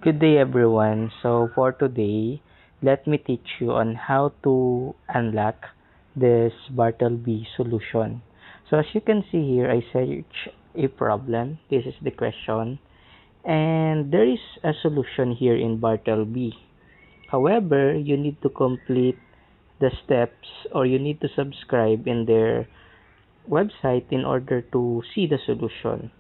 Good day everyone. So for today, let me teach you on how to unlock this Bartleby solution. So as you can see here, I search a problem. This is the question. And there is a solution here in Bartleby. However, you need to complete the steps or you need to subscribe in their website in order to see the solution.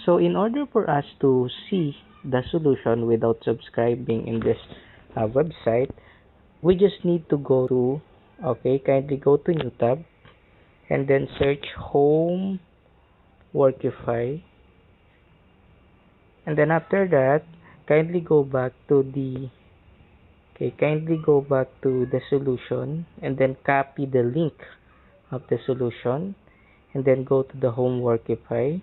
So in order for us to see the solution without subscribing in this website, we just need to go to, kindly go to new tab and then search home Workify, and then after that, kindly go back to the solution and then copy the link of the solution and then go to the home Workify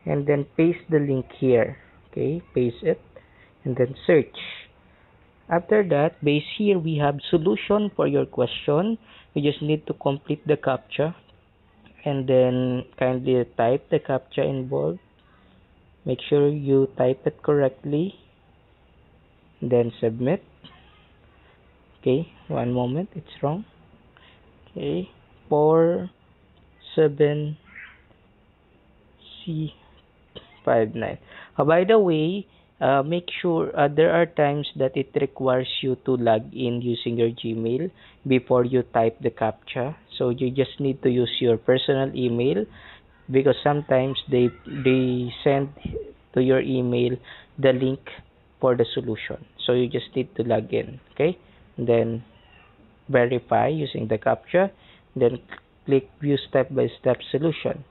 and then paste the link here. Okay, paste it and then search. After that, base here we have solution for your question. You just need to complete the captcha and then kindly type the captcha in bold. Make sure you type it correctly, then submit. Okay, one moment, it's wrong. Okay, 47C59. By the way, make sure there are times that it requires you to log in using your Gmail before you type the captcha. So you just need to use your personal email because sometimes they send to your email the link for the solution. So you just need to log in, okay? And then verify using the captcha, then click view step-by-step solution.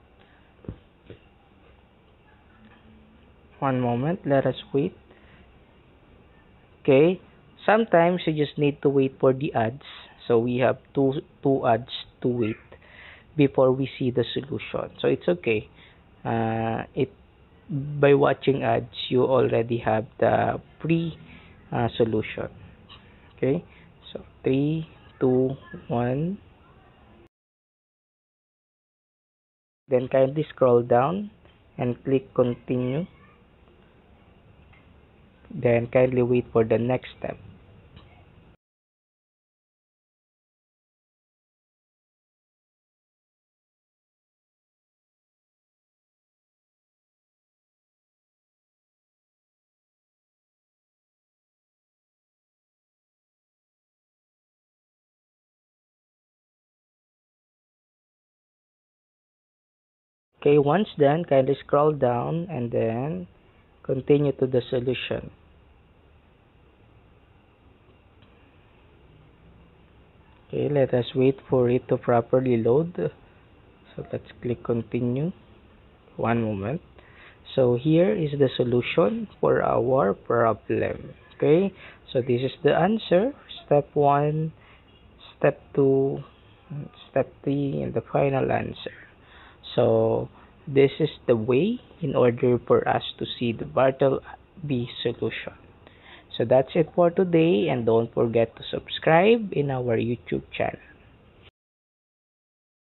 One moment, let us wait. Okay, sometimes you just need to wait for the ads. So we have two ads to wait before we see the solution. So it's okay. It by watching ads, you already have the pre solution. Okay, so 3, 2, 1. Then kindly scroll down and click continue. Then kindly wait for the next step. Okay, once done, kindly scroll down and then continue to the solution. Okay, let us wait for it to properly load. So let's click continue. One moment. So here is the solution for our problem. Okay, so this is the answer. Step 1, step 2, step 3, and the final answer. So this is the way in order for us to see the Bartleby solution. So that's it for today, and don't forget to subscribe in our YouTube channel.